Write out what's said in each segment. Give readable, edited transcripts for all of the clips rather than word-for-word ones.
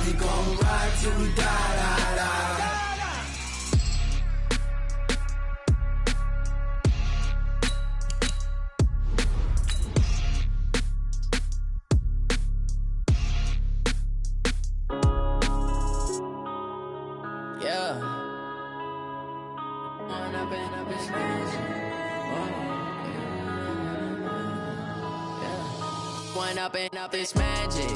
we gon' ride till we die, die, die. Up this magic.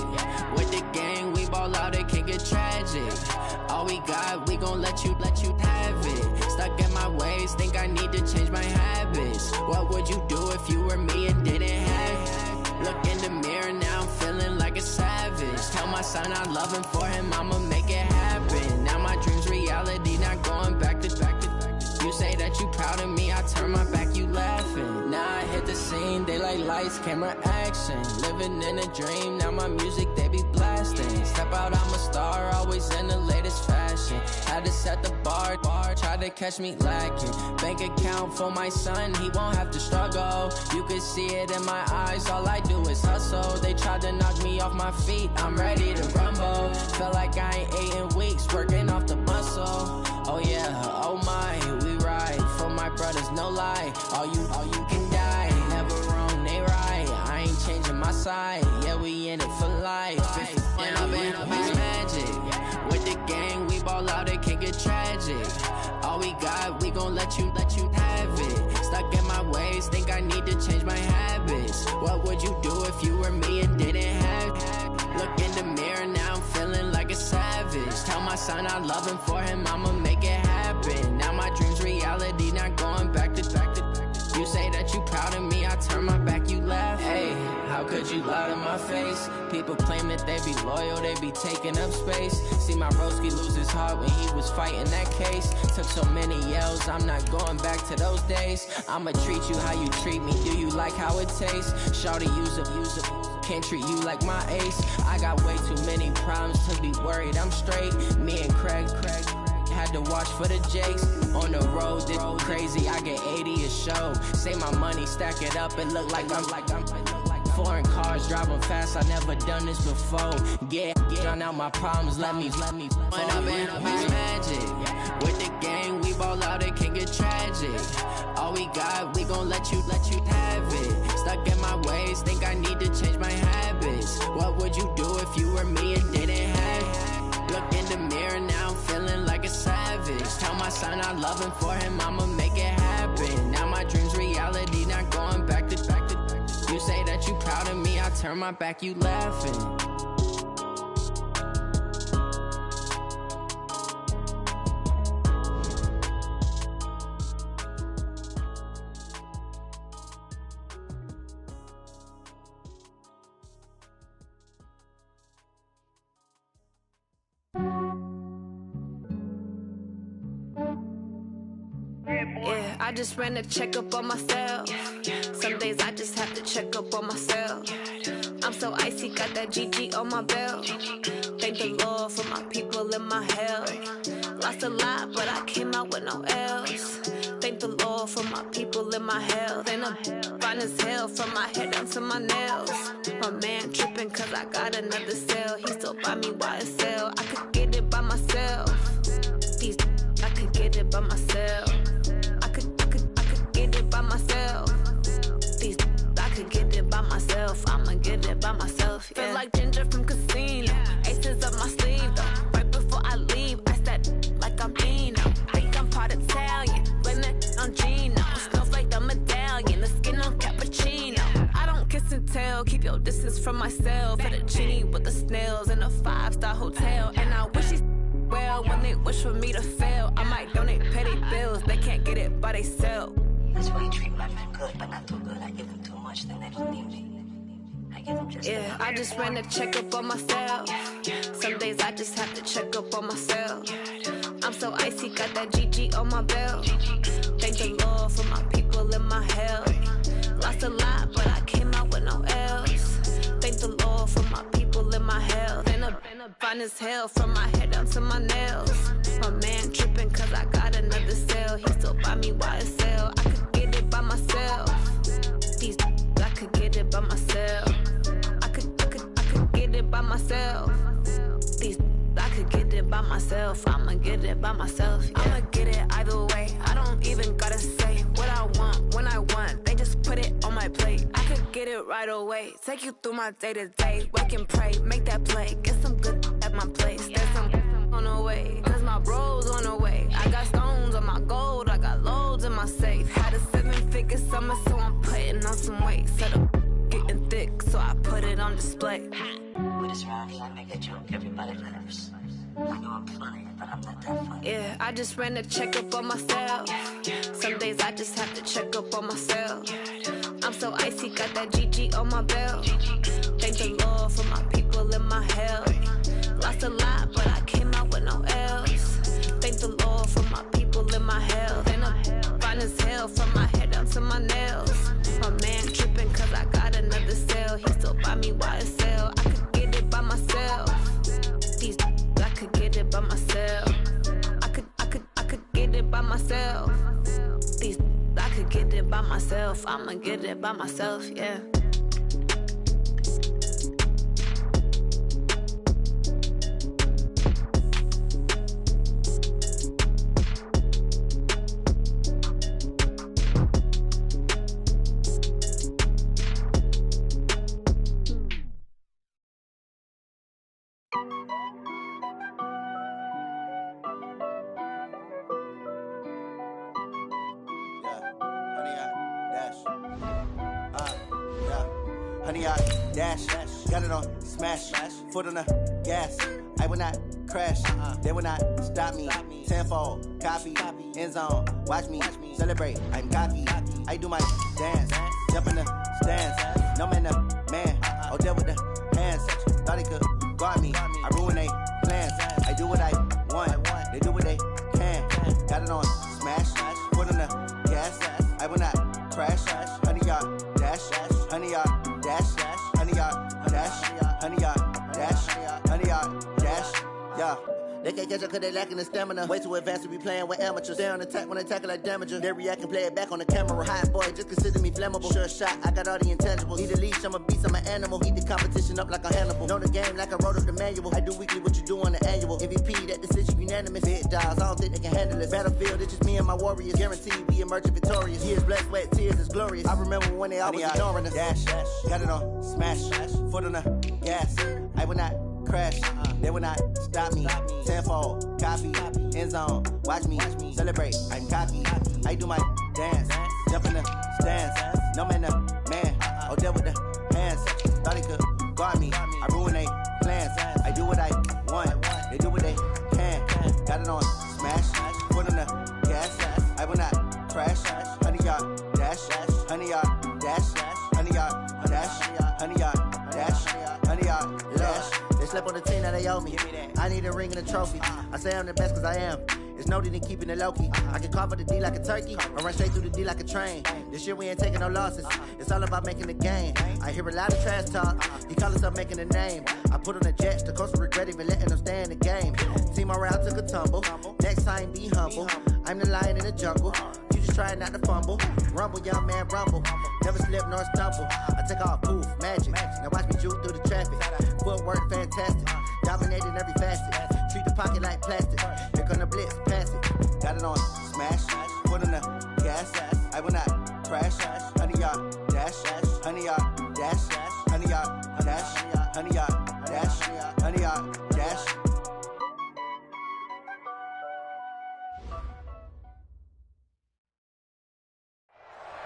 With the gang, we ball out, it can get tragic. All we got, we gon' let you have it. Stuck in my ways, think I need to change my habits. What would you do if you were me and didn't have it? Look in the mirror, now I'm feeling like a savage. Tell my son I love him, for him I'ma make it happen. Now my dream's reality, not going back to. You say that you proud of me, I turn my back, you laughing. Now I hit the scene, they like lights, camera, action. Living in a dream, now my music, they be blasting. Step out, I'm a star, always in the latest fashion. Had to set the bar, try to catch me lacking. Bank account for my son, he won't have to struggle. You can see it in my eyes, all I do is hustle. They tried to knock me off my feet, I'm ready to rumble. Feel like I ain't ate in weeks, working off the muscle. Oh yeah, oh my, we ride for my brothers, no lie. All you can die, never wrong, they right. I ain't changing my side, yeah, we in it for life. When up it's magic. With the gang, we ball out, it can get tragic. All we got, we gon' let you have it. Stuck in my ways, think I need to change my habits. What would you do if you were me and didn't have it? Look in the mirror, now I'm feeling like a savage. Tell my son I love him, for him I'ma make it happen. Now my dream's reality, not going back to. You say that you proud of me, I turn my back, you laugh. Hey, how could you lie to my face? People claim that they be loyal, they be taking up space. See my broski lose his heart when he was fighting that case. Took so many yells, I'm not going back to those days. I'ma treat you how you treat me, do you like how it tastes? Shawty, use it. Can't treat you like my ace. I got way too many problems to be worried I'm straight. Me and Craig had to watch for the Jakes. On the road, this crazy, I get 80 a show. Say my money, stack it up, and look like I'm foreign cars, driving fast, I never done this before. Get drown out my problems, let me When up it's magic. With the gang, we ball out, it can get tragic. All we got, we gon' let you have it. Stuck in my ways, think I need to change my habits. What would you do if you were me and didn't have it? Look in the mirror, now I'm feeling like a savage. Tell my son I love him, for him I'ma make it happen. Now my dream's reality, not going back to. You say that you proud of me, I turn my back, you laughing. Yeah, I just ran a checkup on myself. Some days I just have to check up on myself. I'm so icy, got that GG on my belt. Thank the Lord for my people in my hell. Lost a lot, but I came out with no L's. Thank the Lord for my people in my health. And I'm fine as hell from my head down to my nails. My man tripping cause I got another cell. He still buy me YSL. I could get it by myself. These I could get it by myself. I could get it by myself. These I could get it by myself. I'ma get it by myself. Yeah. Feel like Ginger from Casino. Aces up my sleeve though. Right before I leave, I said like I'm Dino. Think I'm part Italian. Blame that on Gino. Smells like the medallion. The skin on cappuccino. I don't kiss and tell. Keep your distance from myself. At a genie with the snails in a 5-star hotel. And I wish he's well when they wish for me to fail. I might donate petty bills. They can't get it by themselves. That's why you treat my men good, but not too good. I give them too much, then they don't need me. I give them just yeah, I just ran a checkup on myself. Some days I just have to check up on myself. I'm so icy, got that GG on my belt. Thank the Lord for my people in my hell. Lost a lot, but I came out with no L's. Thank the Lord for my people in my health. And I'm fine as hell from my head down to my nails. My man tripping cause I got another cell. He still buy me YSL. I could get it by myself. These I could get it by myself. I could get it by myself. These by myself. I'ma get it by myself. Yeah. I'ma get it either way. I don't even gotta say what I want when I want. They just put it on my plate. I could get it right away. Take you through my day-to-day. Work and pray, make that play. Get some good at my place. There's some on the way, cause my bro's on the way. I got stones on my gold, I got loads in my safe. Had a 7-figure summer, so I'm putting on some weight. Set up getting thick, so I put it on display. With this round here, I make a joke, everybody laughs. I know I'm funny, but I'm not that funny. Yeah, I just ran a checkup on myself. Some days I just have to check up on myself. I'm so icy, got that GG on my belt. Thank the Lord for my people in my health. Lost a lot, but I came out with no L's. Thank the Lord for my people in my health. And I'm fine as hell from my head down to my nails. My man tripping cause I got another sale. He still buy me YSL. I could get it by myself. These I could get it by myself. I could get it by myself. These I could get it by myself. I'ma get it by myself, yeah. Honey, I dash, got it on smash, foot on the gas. I will not crash, they will not stop me. Tenfold, copy, end zone, watch me celebrate. I'm cocky, I do my dance, jump in the stands. No man, the man, oh there with the hands. Thought he could guard me, I ruin they plans. I do what I want, they do what they can. Got it on smash, foot on the gas. I will not crash, honey, y'all dash, honey, y'all dash, honey, y'all dash, honey, y'all dash, honey, y'all dash, yeah. They can't catch up cause they lacking the stamina. Way too advanced to be playing with amateurs. Stay on attack when they tackle like damager. They react and play it back on the camera. Hot boy, just consider me flammable. Sure shot, I got all the intangibles. Need a leash, I'm a beast, I'm an animal. Eat the competition up like a Hannibal. Know the game like I wrote up the manual. I do weekly what you do on the annual. MVP, that decision unanimous. Big dogs, I don't think they can handle it. Battlefield, it's just me and my warriors. Guaranteed we emerge victorious. Years, blood, sweat, tears is glorious. I remember when they always ignoring us. Dash, got it on smash, foot on the gas. I will not crash, they will not stop me. Tenfold, copy, end zone, watch me celebrate. I'm cocky, I do my dance, jump in the stands. No man, the man, oh there with the hands. Thought he could guard me, I ruin they plans. I do what I want, they do what they can. Got it on smash, foot on the gas. I will not crash, honey, y'all dash, honey, y'all dash, honey, y'all dash, honey, y'all dash, honey, y'all dash. They slept on the team, now they owe me. I need a ring and a trophy. I say I'm the best cause I am. It's no need in keeping it low-key. I can carve up the D like a turkey, or run straight through the D like a train. This year we ain't taking no losses. It's all about making the game. I hear a lot of trash talk. He call himself making a name. I put on the Jets, the coach will regret even letting them stay in the game. Team morale took a tumble. Next time be humble. I'm the lion in the jungle. You just try not to fumble. Rumble, young man, rumble. Never slip nor stumble. I take off, poof, magic. Now watch me juke through the traffic. Footwork fantastic. Dominating every facet. Treat the pocket like plastic. Here come the blitz, pass it. Got it on smash, foot on the gas. I will not crash, honey, y'all dash, honey, y'all dash, honey, y'all dash, honey, y'all dash, honey, y'all dash.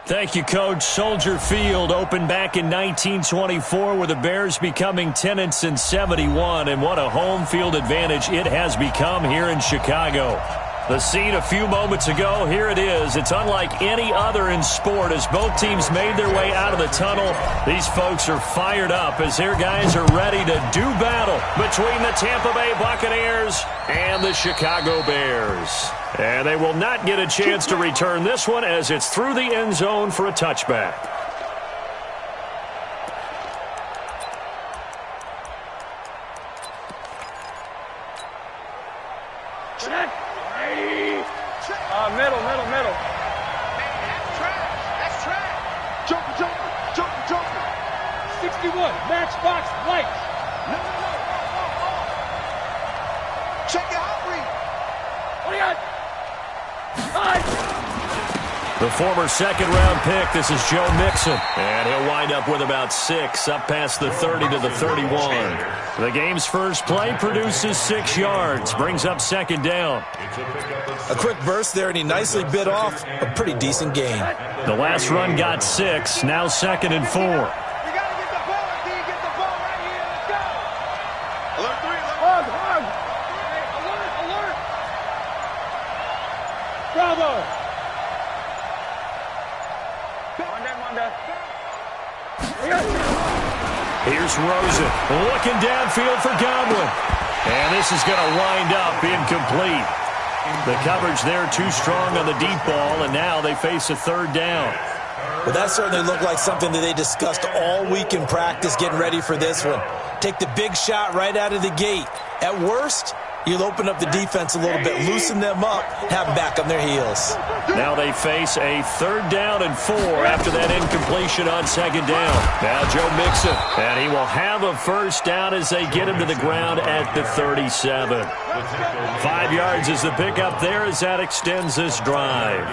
Thank you, Coach. Soldier Field opened back in 1924 with the Bears becoming tenants in 71, and what a home field advantage it has become here in Chicago. The scene a few moments ago, here it is. It's unlike any other in sport as both teams made their way out of the tunnel. These folks are fired up as their guys are ready to do battle between the Tampa Bay Buccaneers and the Chicago Bears. And they will not get a chance to return this one as it's through the end zone for a touchback. Check. Middle. That's trash. Jumper. 61, matchbox lights. No. Check it out. The former second-round pick, this is Joe Mixon. And he'll wind up with about 6, up past the 30 to the 31. The game's first play produces 6 yards, brings up second down. A quick burst there, and he nicely bit off a pretty decent gain. The last run got 6, now second and 4. You got to get the ball until you get the ball right here. Let's go. Alert 3, alert. Hug. Alert. Bravo. Here's Rosen looking downfield for Godwin. And this is going to wind up incomplete. The coverage there too strong on the deep ball, and now they face a third down. Well, that certainly looked like something that they discussed all week in practice, getting ready for this one. Take the big shot right out of the gate. At worst, you'll open up the defense a little bit, loosen them up, have them back on their heels. Now they face a third down and 4 after that incompletion on second down. Now Joe Mixon, and he will have a first down as they get him to the ground at the 37. 5 yards is the pickup there as that extends this drive.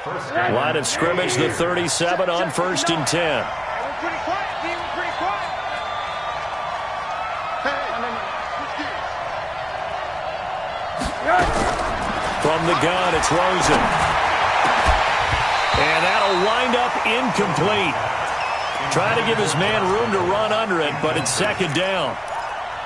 Line of scrimmage, the 37 on 1st and 10. From the gun, it's Rosen. And that'll wind up incomplete. Trying to give his man room to run under it, but it's second down.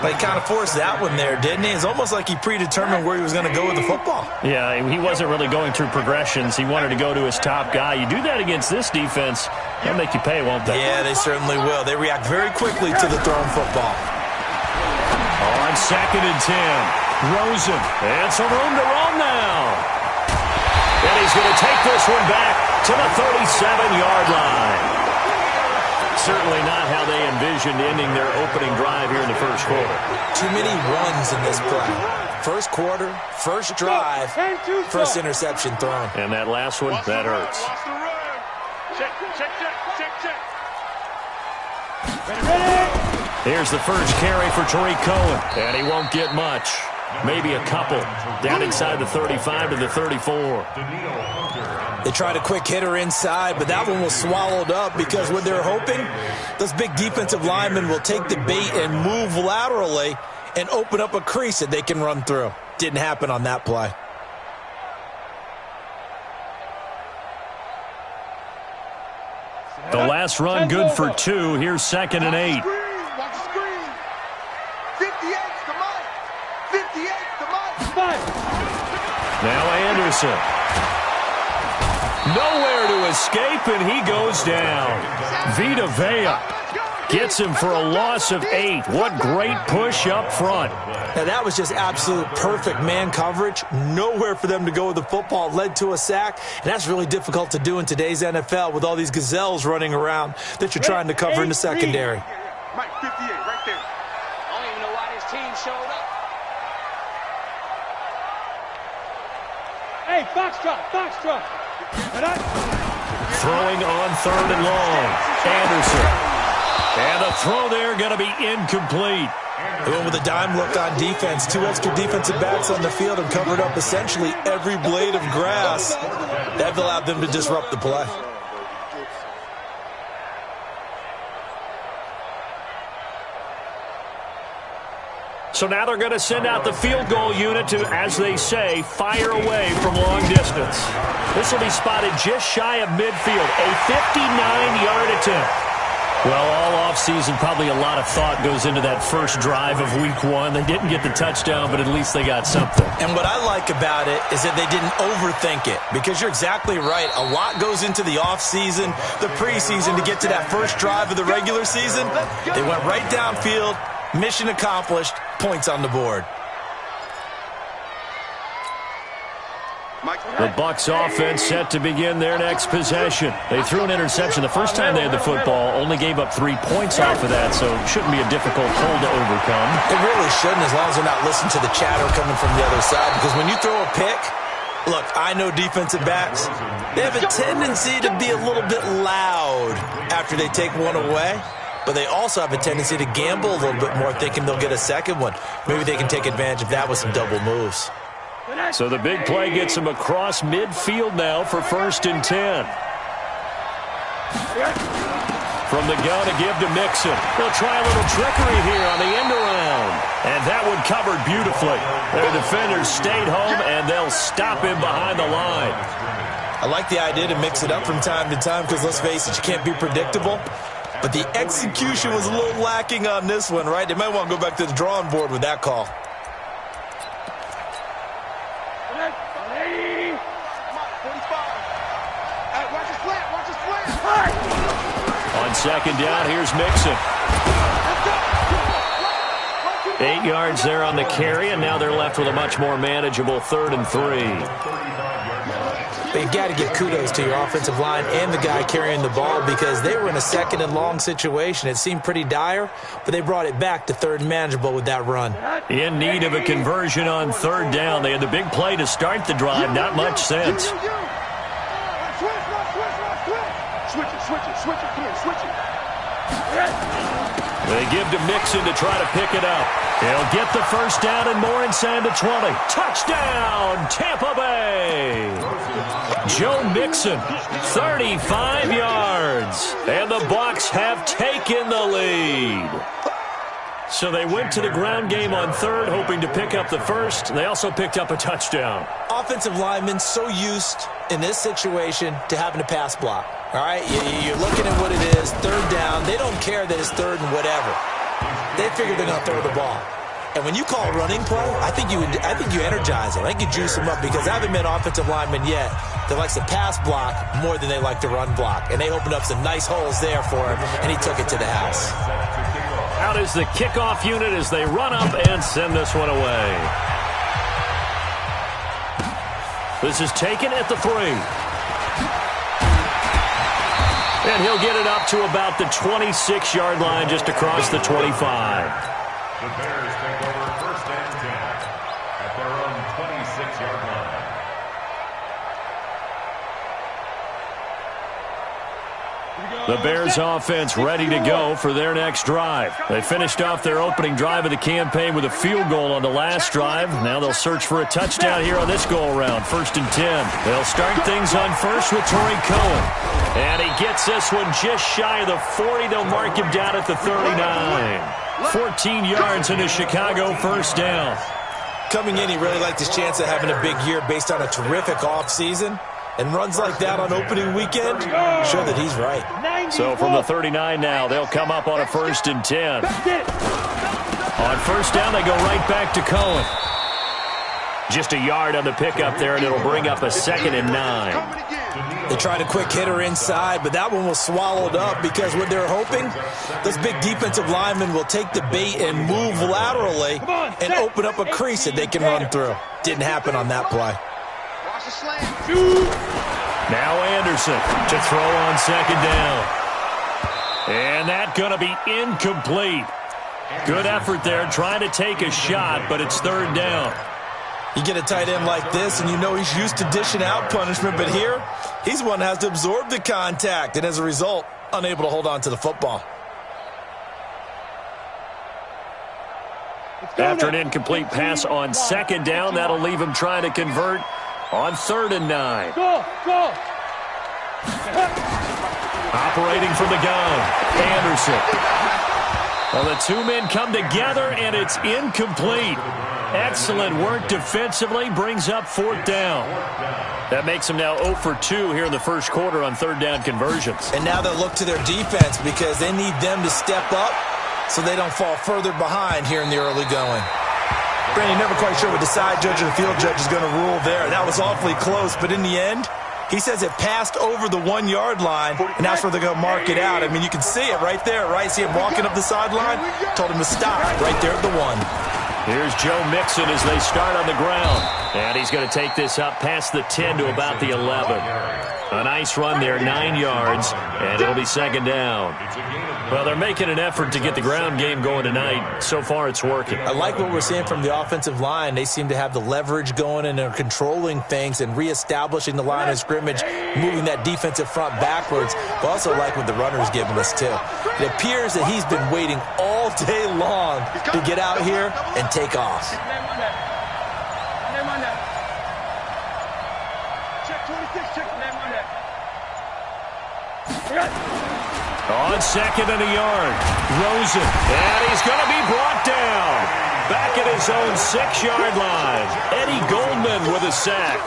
He kind of forced that one there, didn't he? It's almost like he predetermined where he was going to go with the football. Yeah, he wasn't really going through progressions. He wanted to go to his top guy. You do that against this defense, they'll make you pay, won't they? Yeah, they certainly will. They react very quickly to the thrown football. On second and 10, Rosen, and some room to run now. And he's going to take this one back to the 37-yard line. Certainly not how they envisioned ending their opening drive here in the first quarter. Too many runs in this play. First quarter, first drive, first interception thrown. And that last one, that hurts. Check. Here's the first carry for Tariq Cohen. And he won't get much. Maybe a couple. Down inside the 35 to the 34. They tried a quick hitter inside, but that one was swallowed up because what they're hoping, those big defensive linemen will take the bait and move laterally and open up a crease that they can run through. Didn't happen on that play. The last run good for 2. Here's second and 8. Watch the screen. 58 to Mike. 58 to Mike. Now Anderson. Nowhere to escape, and he goes down. Vita Vea gets him for a loss of 8. What great push up front. Now, that was just absolute perfect man coverage. Nowhere for them to go with the football. Led to a sack, and that's really difficult to do in today's NFL with all these gazelles running around that you're trying to cover in the secondary. Mike, 58, right there. I don't even know why this team showed up. Hey, Foxtrot. Throwing on third and long. Anderson. And the throw there going to be incomplete. They went with a dime look on defense. 2 extra defensive backs on the field and covered up essentially every blade of grass. That allowed them to disrupt the play. So now they're going to send out the field goal unit to, as they say, fire away from long distance. This will be spotted just shy of midfield, a 59-yard attempt. Well, all offseason, probably a lot of thought goes into that first drive of week 1. They didn't get the touchdown, but at least they got something. And what I like about it is that they didn't overthink it, because you're exactly right. A lot goes into the offseason, the preseason, to get to that first drive of the regular season. They went right downfield, mission accomplished, points on the board. The Bucs offense set to begin their next possession. They threw an interception the first time they had the football, only gave up 3 points off of that, so it shouldn't be a difficult hole to overcome. It really shouldn't, as long as they're not listening to the chatter coming from the other side, because when you throw a pick, look, I know defensive backs, they have a tendency to be a little bit loud after they take one away, but they also have a tendency to gamble a little bit more, thinking they'll get a second one. Maybe they can take advantage of that with some double moves. So the big play gets him across midfield now for 1st and 10. From the gun to give to Mixon. They'll try a little trickery here on the end around. And that one covered beautifully. Their defenders stayed home, and they'll stop him behind the line. I like the idea to mix it up from time to time because, let's face it, you can't be predictable. But the execution was a little lacking on this one, right? They might want to go back to the drawing board with that call. On 2nd down, here's Mixon. 8 yards there on the carry, and now they're left with a much more manageable 3rd and 3. But you got to give kudos to your offensive line and the guy carrying the ball because they were in a 2nd and long situation. It seemed pretty dire, but they brought it back to 3rd and manageable with that run. In need of a conversion on 3rd down. They had the big play to start the drive. Not much sense. They give to Mixon to try to pick it up. He'll get the 1st down and more inside the 20. Touchdown, Tampa Bay! Joe Mixon, 35 yards. And the Bucs have taken the lead. So they went to the ground game on 3rd, hoping to pick up the 1st. They also picked up a touchdown. Offensive linemen so used in this situation to having to pass block. All right, you're looking at what it is, 3rd down. They don't care that it's 3rd and whatever. They figure they're going to throw the ball. And when you call a running play, I think you energize them. I think you juice them up because I haven't met an offensive lineman yet that likes to pass block more than they like to run block. And they opened up some nice holes there for him, and he took it to the house. Out is the kickoff unit as they run up and send this one away. This is taken at the 3. And he'll get it up to about the 26-yard line just across the 25. The Bears take over 1st and 10 at their own 26-yard line. The Bears offense ready to go for their next drive. They finished off their opening drive of the campaign with a field goal on the last drive. Now they'll search for a touchdown here on this go-around. 1st and 10. They'll start things on 1st with Torrey Cohen. And he gets this one just shy of the 40. They'll mark him down at the 39. 14 yards in a Chicago 1st down. Coming in, he really liked his chance of having a big year based on a terrific offseason. And runs like that on opening weekend show that he's right. So from the 39 now, they'll come up on a 1st and 10. On 1st down, they go right back to Cohen. Just a yard on the pickup there, and it'll bring up a 2nd and 9. They tried a quick hitter inside, but that one was swallowed up because what they're hoping, those big defensive linemen will take the bait and move laterally and open up a crease that they can run through. Didn't happen on that play. Now Anderson to throw on 2nd down. And that's going to be incomplete. Good effort there trying to take a shot, but it's 3rd down. You get a tight end like this, and you know he's used to dishing out punishment, but here, he's one that has to absorb the contact, and as a result, unable to hold on to the football. After an incomplete pass on 2nd down, that'll leave him trying to convert on 3rd and 9. Operating from the gun, Anderson. Well, the 2 men come together, and it's incomplete. Excellent work defensively, brings up 4th down. That makes them now 0 for 2 here in the 1st quarter on 3rd down conversions. And now they'll look to their defense because they need them to step up so they don't fall further behind here in the early going. Brandon, never quite sure what the side judge or the field judge is going to rule there. That was awfully close, but in the end, he says it passed over the 1-yard line, and that's where they're going to mark it out. I mean, you can see it right there, right? See him walking up the sideline? Told him to stop right there at the 1. Here's Joe Mixon as they start on the ground. And he's going to take this up past the 10 to about the 11. A nice run there, 9 yards, and it'll be 2nd down. Well, they're making an effort to get the ground game going tonight. So far, it's working. I like what we're seeing from the offensive line. They seem to have the leverage going, and they're controlling things and reestablishing the line of scrimmage, moving that defensive front backwards. But also like what the runner's giving us, too. It appears that he's been waiting all day long to get out here and take off. On second and a yard, Rosen, and he's going to be brought down. Back at his own 6-yard line. Eddie Goldman with a sack.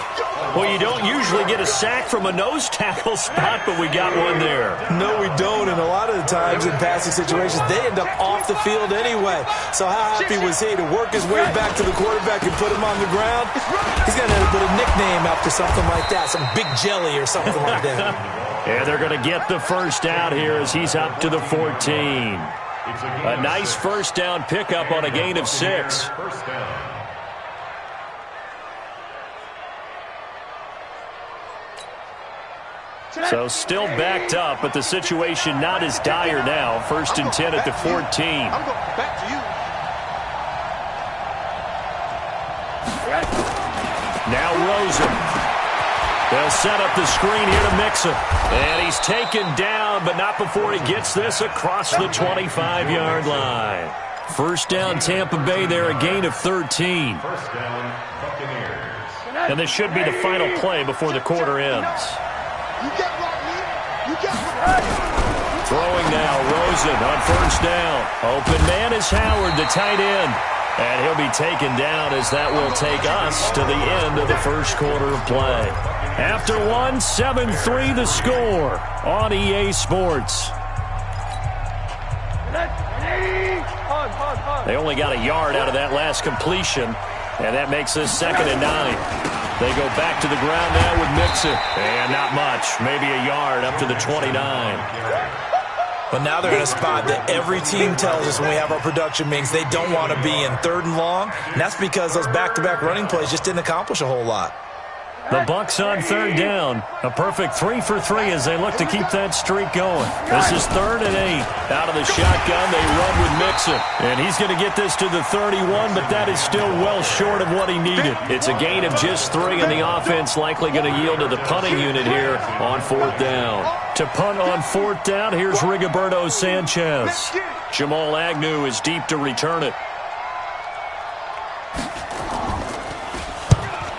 Well, you don't usually get a sack from a nose tackle spot, but we got one there. No, we don't, and a lot of the times in passing situations, they end up off the field anyway. So how happy was he to work his way back to the quarterback and put him on the ground? He's going to put a nickname after something like that, some Big Jelly or something like that. And they're going to get the first out here as he's up to the 14. A nice first down pickup on a gain of 6. So still backed up, but the situation not as dire now. 1st and 10 at the 14. I'm going back to you. Now Rosen. They'll set up the screen here to Mixon. And he's taken down, but not before he gets this across the 25-yard line. First down, Tampa Bay there, a gain of 13. First down, Buccaneers. And this should be the final play before the quarter ends. Throwing now, Rosen on first down. Open man is Howard, the tight end. And he'll be taken down as that will take us to the end of the first quarter of play. After 1, 7-3 the score on EA Sports. They only got a yard out of that last completion, and that makes this 2nd and 9. They go back to the ground now with Mixon. And not much, maybe a yard up to the 29. But now they're in a spot that every team tells us when we have our production meetings they don't want to be in, 3rd and long. And that's because those back-to-back running plays just didn't accomplish a whole lot. The Bucs on 3rd down. A perfect 3 for 3 as they look to keep that streak going. This is 3rd and 8. Out of the shotgun, they run with Mixon. And he's going to get this to the 31, but that is still well short of what he needed. It's a gain of just 3, and the offense likely going to yield to the punting unit here on 4th down. To punt on 4th down, here's Rigoberto Sanchez. Jamal Agnew is deep to return it.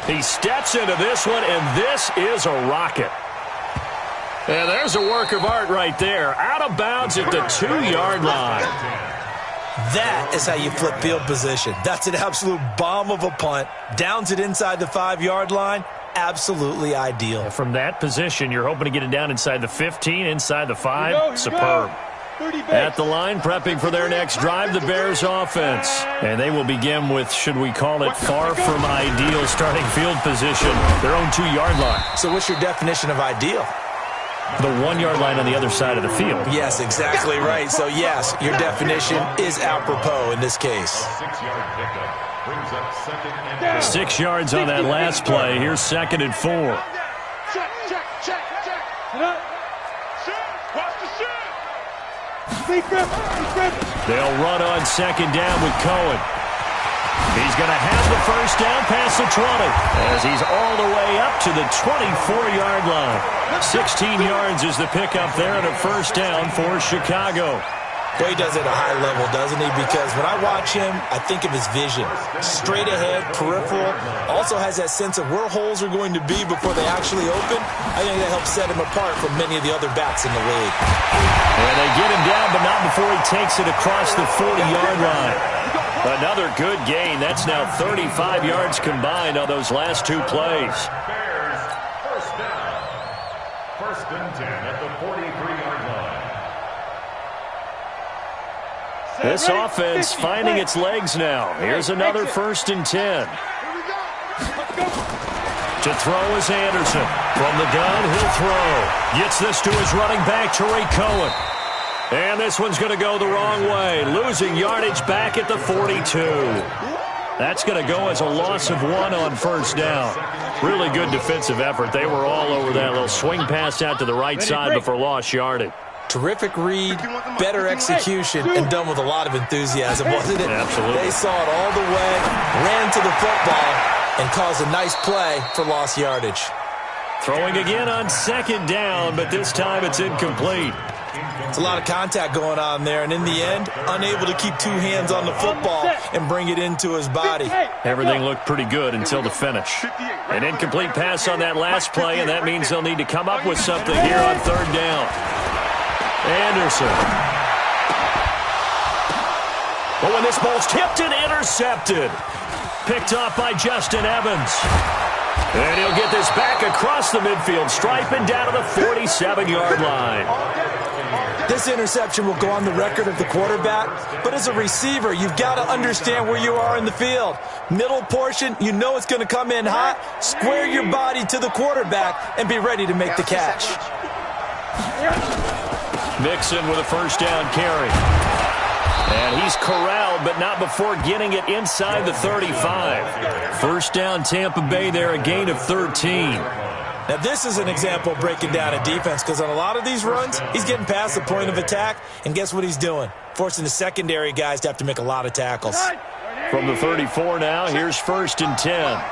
He steps into this one, and this is a rocket. And there's a work of art right there. Out of bounds at the 2-yard line. That is how you flip field position. That's an absolute bomb of a punt. Downs it inside the 5-yard line. Absolutely ideal. From that position, you're hoping to get it down inside the 15, inside the 5. Superb. At the line, prepping for their next drive, the Bears offense. And they will begin with, should we call it, far from ideal starting field position, their own 2-yard line. So what's your definition of ideal? The 1-yard line on the other side of the field. Yes, exactly right. So, yes, your definition is apropos in this case. 6-yard pickup brings up 2nd and 6 yards on that last play. Here's 2nd and 4. Check. Watch the shot. They'll run on 2nd down with Cohen. He's going to have the first down past the 20 as he's all the way up to the 24-yard line. 16 yards is the pickup there and a first down for Chicago. Well, he does it at a high level, doesn't he? Because when I watch him, I think of his vision. Straight ahead, peripheral. Also has that sense of where holes are going to be before they actually open. I think that helps set him apart from many of the other backs in the league. And they get him down, but not before he takes it across the 40-yard line. Another good gain. That's now 35 yards combined on those last 2 plays. Bears, first down. 1st and 10 at the 43-yard line. This offense finding its legs now. Here's another 1st and 10. To throw is Anderson. From the gun, he'll throw. Gets this to his running back, Tariq Cohen. And this one's going to go the wrong way. Losing yardage back at the 42. That's going to go as a loss of 1 on 1st down. Really good defensive effort. They were all over that little swing pass out to the right side before lost yardage. Terrific read, better execution, and done with a lot of enthusiasm, wasn't it? Absolutely. They saw it all the way, ran to the football, and caused a nice play for lost yardage. Throwing again on 2nd down, but this time it's incomplete. It's a lot of contact going on there, and in the end, unable to keep two hands on the football and bring it into his body. Everything looked pretty good until the finish. An incomplete pass on that last play, and that means they'll need to come up with something here on third down. Anderson. But when this ball's tipped and intercepted, picked off by Justin Evans. And he'll get this back across the midfield stripe and down to the 47-yard line. This interception will go on the record of the quarterback, but as a receiver, you've got to understand where you are in the field. Middle portion, you know it's going to come in hot. Square your body to the quarterback and be ready to make the catch. Mixon with a first down carry. And he's corralled, but not before getting it inside the 35. First down, Tampa Bay there, a gain of 13. Now, this is an example of breaking down a defense because on a lot of these runs, he's getting past the point of attack, and guess what he's doing? Forcing the secondary guys to have to make a lot of tackles. From the 34 now, here's first and 10.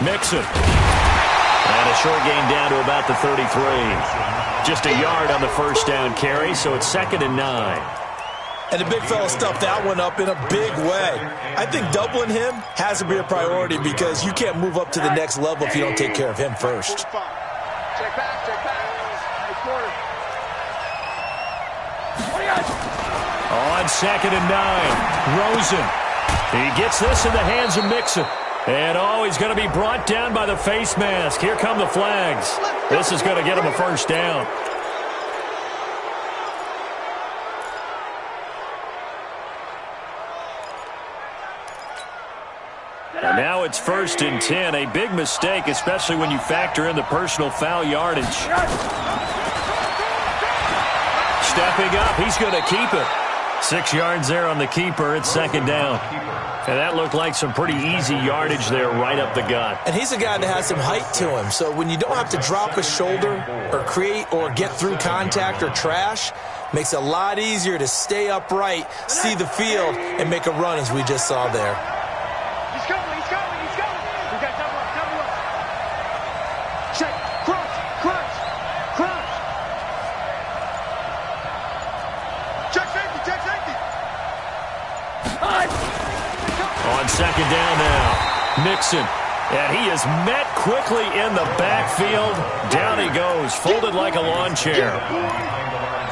Mixon. And a short gain down to about the 33. Just a yard on the first down carry, so it's 2nd and 9. And the big fella stuffed that one up in a big way. I think doubling him has to be a priority because you can't move up to the next level if you don't take care of him first. Check back. Nice quarter. On 2nd and 9, Rosen. He gets this in the hands of Mixon. And, he's going to be brought down by the face mask. Here come the flags. This is going to get him a first down. And now it's 1st and 10. A big mistake, especially when you factor in the personal foul yardage. Stepping up, he's going to keep it. 6 yards there on the keeper. It's 2nd down. And that looked like some pretty easy yardage there right up the gut. And he's a guy that has some height to him. So when you don't have to drop a shoulder or create or get through contact or trash, makes it a lot easier to stay upright, see the field, and make a run as we just saw there. He's coming. We got double up. Check. Crunch. Check safety. On 2nd down now, Mixon. And he is met quickly in the backfield. Down he goes, folded like a lawn chair.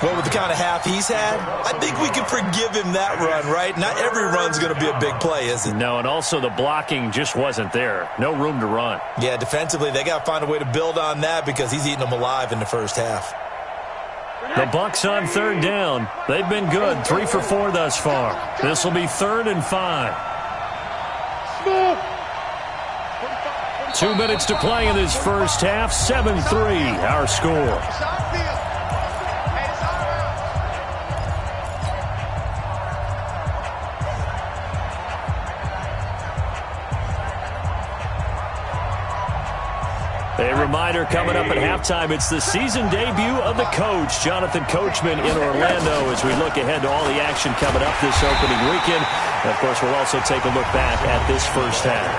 Well, with the kind of half he's had, I think we can forgive him that run, right? Not every run's going to be a big play, is it? No, and also the blocking just wasn't there. No room to run. Yeah, defensively, they got to find a way to build on that because he's eating them alive in the first half. The Bucs on 3rd down. They've been good, 3 for 4 thus far. This will be 3rd and 5. 2 minutes to play in this first half. 7-3, our score. A reminder coming up at halftime, it's the season debut of the coach, Jonathan Coachman, in Orlando, as we look ahead to all the action coming up this opening weekend. And of course, we'll also take a look back at this first half.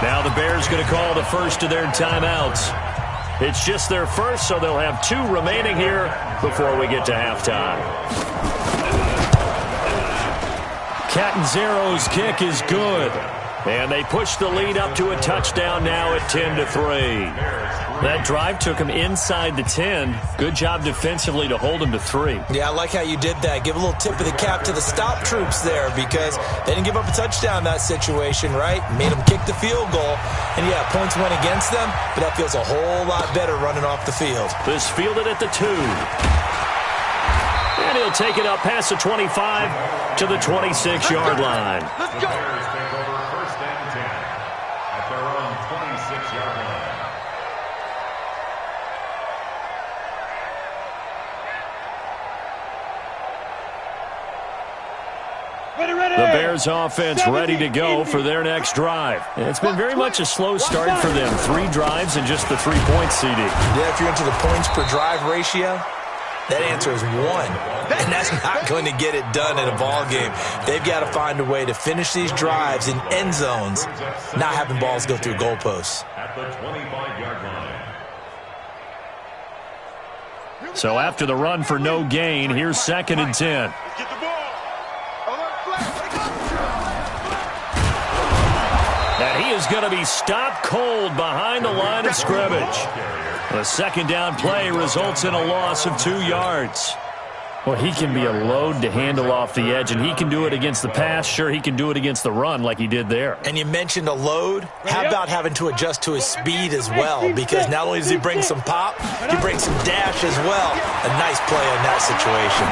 Now the Bears going to call the first of their timeouts. It's just their first, so they'll have 2 remaining here before we get to halftime. Catanzaro's kick is good. And they push the lead up to a touchdown now at 10-3. That drive took him inside the 10. Good job defensively to hold him to 3. Yeah, I like how you did that. Give a little tip of the cap to the stop troops there because they didn't give up a touchdown in that situation, right? Made them kick the field goal. And, yeah, points went against them, but that feels a whole lot better running off the field. This fielded at the 2. And he'll take it up past the 25 to the 26-yard line. Let's go. The Bears offense ready to go for their next drive. It's been very much a slow start for them. 3 drives and just the 3 points, CD. Yeah, if you're into the points per drive ratio, That answer is 1. And that's not going to get it done in a ball game. They've got to find a way to finish these drives in end zones, not having balls go through goalposts. At the 25-yard line. So after the run for no gain, here's 2nd and 10. Get the ball. And he is going to be stopped cold behind the line of scrimmage. The 2nd down play results in a loss of 2 yards. Well, he can be a load to handle off the edge, and he can do it against the pass. Sure, he can do it against the run like he did there. And you mentioned a load. How about having to adjust to his speed as well? Because not only does he bring some pop, he brings some dash as well. A nice play in that situation.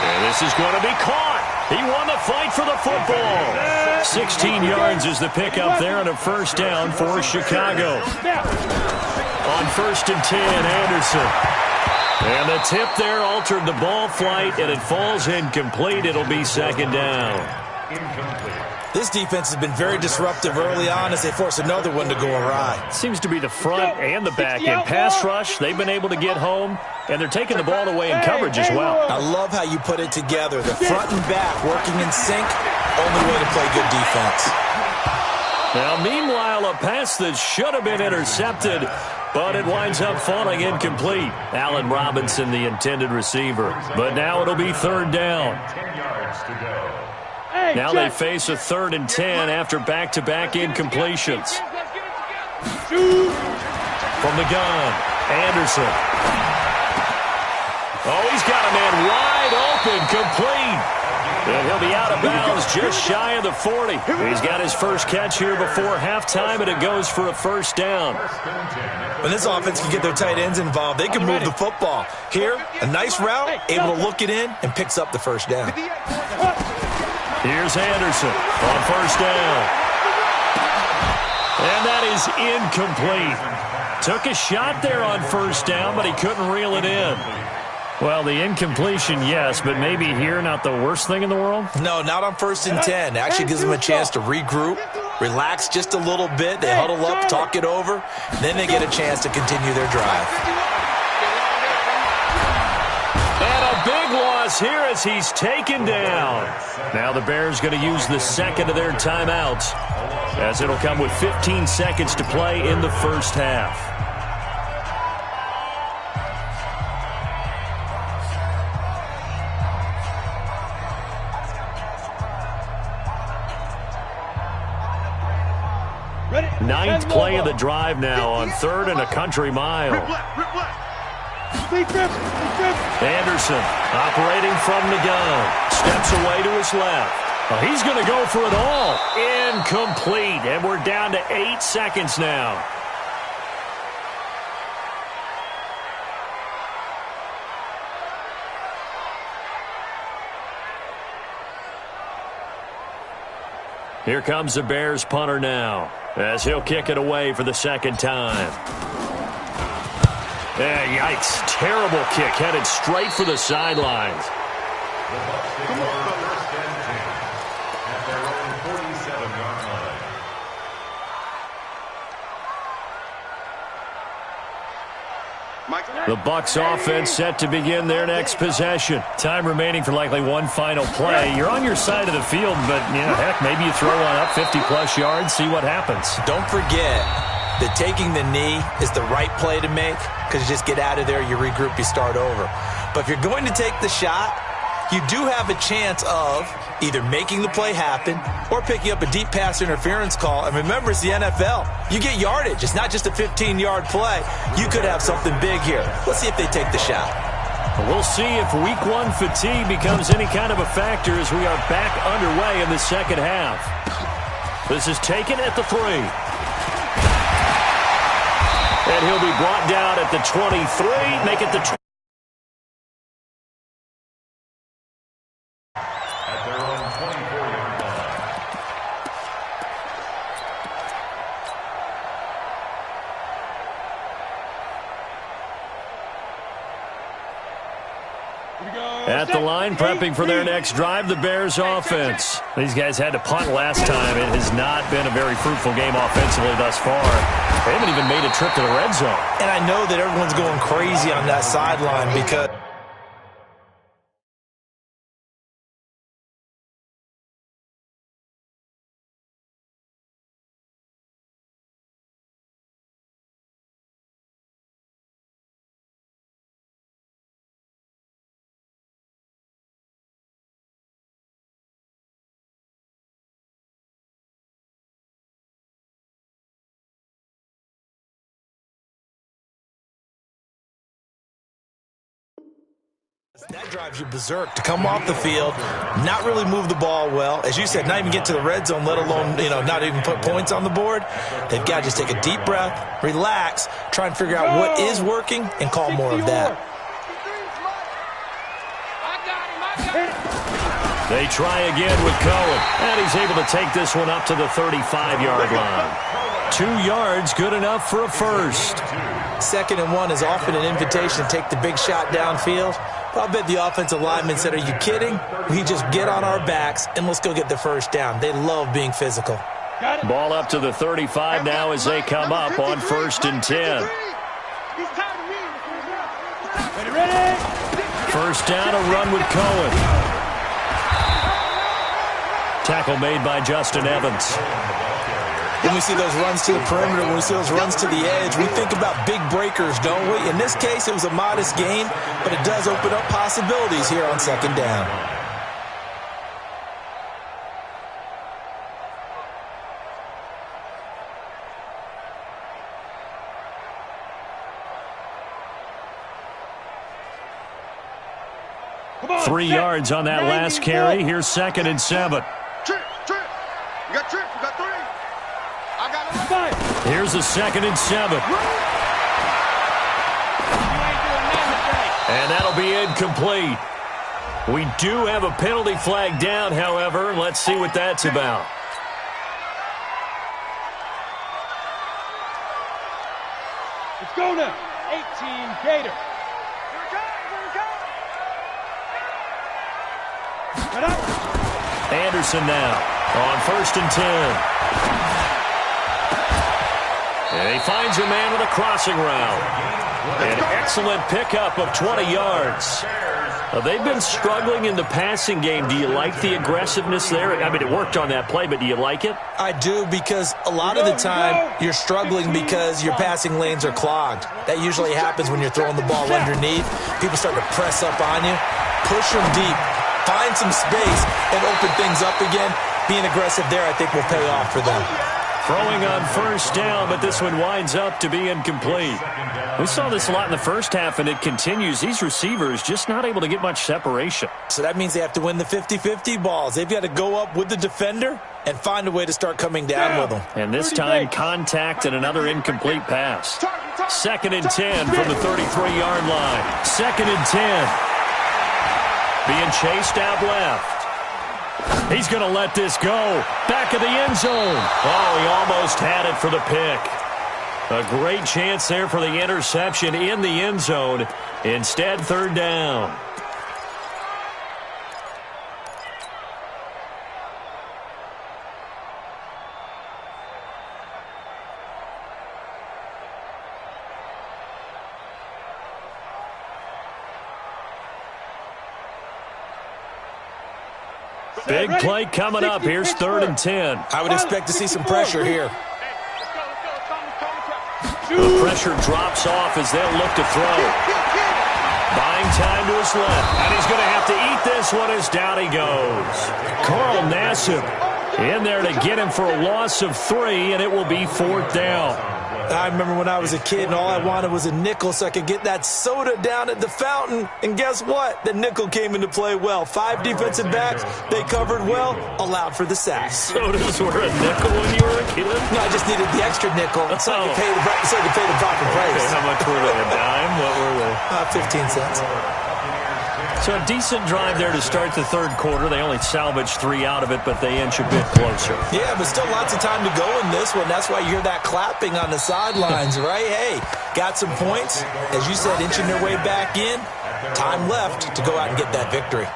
And this is going to be caught. He won the fight for the football. 16 yards is the pickup there and a 1st down for Chicago. On 1st and 10, Anderson. And the tip there altered the ball flight, and it falls incomplete. It'll be 2nd down. This defense has been very disruptive early on as they force another one to go awry. Seems to be the front and the back end. Pass rush, they've been able to get home, and they're taking the ball away in coverage as well. I love how you put it together. The front and back working in sync, only way to play good defense. Now, meanwhile, a pass that should have been intercepted, but it winds up falling incomplete. Allen Robinson, the intended receiver. But now it'll be 3rd down. 10 yards to go. Now they face a 3rd and 10 after back-to-back incompletions. From the gun, Anderson. Oh, he's got a man wide open, complete. And he'll be out of bounds just shy of the 40. He's got his first catch here before halftime, and it goes for a 1st down. When this offense can get their tight ends involved, they can move the football. Here, a nice route, able to look it in, and picks up the 1st down. Here's Anderson on 1st down. And that is incomplete. Took a shot there on 1st down, but he couldn't reel it in. Well, the incompletion, yes, but maybe here not the worst thing in the world? No, not on 1st and 10. It actually gives them a chance to regroup, relax just a little bit. They huddle up, talk it over, then they get a chance to continue their drive. And a big loss here as he's taken down. Now the Bears going to use the 2nd of their timeouts, as it'll come with 15 seconds to play in the 1st half. Ninth play of the drive now on 3rd and a country mile. Anderson operating from the gun. Steps away to his left. Well, he's going to go for it all. Incomplete. And we're down to 8 seconds now. Here comes the Bears punter now, as he'll kick it away for the 2nd time. Yikes. Terrible kick, headed straight for the sidelines. The Bucs take over 1st and 10 at their own 47-yard line. The Bucs offense set to begin their next possession. Time remaining for likely one final play. You're on your side of the field, but, heck, maybe you throw one up 50-plus yards, see what happens. Don't forget that taking the knee is the right play to make, because you just get out of there, you regroup, you start over. But if you're going to take the shot, you do have a chance of either making the play happen or picking up a deep pass interference call. And remember, it's the NFL. You get yardage. It's not just a 15-yard play. You could have something big here. Let's see if they take the shot. We'll see if Week 1 fatigue becomes any kind of a factor as we are back underway in the 2nd half. This is taken at the 3. And he'll be brought down at the 23, make it the 20. At their own 24-yard line. At the line, prepping for their next drive, the Bears offense. These guys had to punt last time. It has not been a very fruitful game offensively thus far. They haven't even made a trip to the red zone. And I know that everyone's going crazy on that sideline because that drives you berserk to come off the field, not really move the ball well. As you said, not even get to the red zone, let alone, not even put points on the board. They've got to just take a deep breath, relax, try and figure out what is working, and call more of that. They try again with Cohen, and he's able to take this one up to the 35-yard line. 2 yards, good enough for a first. 2nd and 1 is often an invitation to take the big shot downfield. But I bet the offensive lineman said, are you kidding? We just get on our backs and let's go get the first down. They love being physical. Ball up to the 35 now as they come up on 1st and 10. First down, a run with Cohen. Tackle made by Justin Evans. When we see those runs to the perimeter, when we see those runs to the edge, we think about big breakers, don't we? In this case, it was a modest gain, but it does open up possibilities here on 2nd down. Come on, 3 yards on that last carry. Here's 2nd and 7. Trip. You got 3. I got it. Here's a 2nd and 7. And that'll be incomplete. We do have a penalty flag down, however. Let's see what that's about. Let's go now. 18 Gator. Anderson now on 1st and 10. And he finds a man with a crossing route. An excellent pickup of 20 yards. They've been struggling in the passing game. Do you like the aggressiveness there? I mean, it worked on that play, but do you like it? I do, because a lot of the time you're struggling because your passing lanes are clogged. That usually happens when you're throwing the ball underneath. People start to press up on you. Push them deep. Find some space and open things up again. Being aggressive there, I think, will pay off for them. Throwing on 1st down, but this one winds up to be incomplete. We saw this a lot in the first half, and it continues. These receivers just not able to get much separation. So that means they have to win the 50-50 balls. They've got to go up with the defender and find a way to start coming down with them. And this time, contact and another incomplete pass. 2nd and 10 from the 33-yard line. 2nd and 10. Being chased out left. He's going to let this go. Back of the end zone. Oh, he almost had it for the pick. A great chance there for the interception in the end zone. Instead, 3rd down. Big play coming up. Here's 3rd and 10. I would expect to see some pressure here. The pressure drops off as they'll look to throw. Buying time to his left. And he's going to have to eat this one as down he goes. Carl Nassib in there to get him for a loss of 3, and it will be 4th down. I remember when I was a kid and all I wanted was a nickel so I could get that soda down at the fountain. And guess what? The nickel came into play well. 5 defensive backs, they covered well, allowed for the sack. Sodas were a nickel when you were a kid? No, I just needed the extra nickel so I could pay the proper price. Okay, how much were they? A dime? What were they? 15 cents. So a decent drive there to start the 3rd quarter. They only salvaged 3 out of it, but they inch a bit closer. Yeah, but still lots of time to go in this one. That's why you hear that clapping on the sidelines, right? Hey, got some points. As you said, inching their way back in. Time left to go out and get that victory.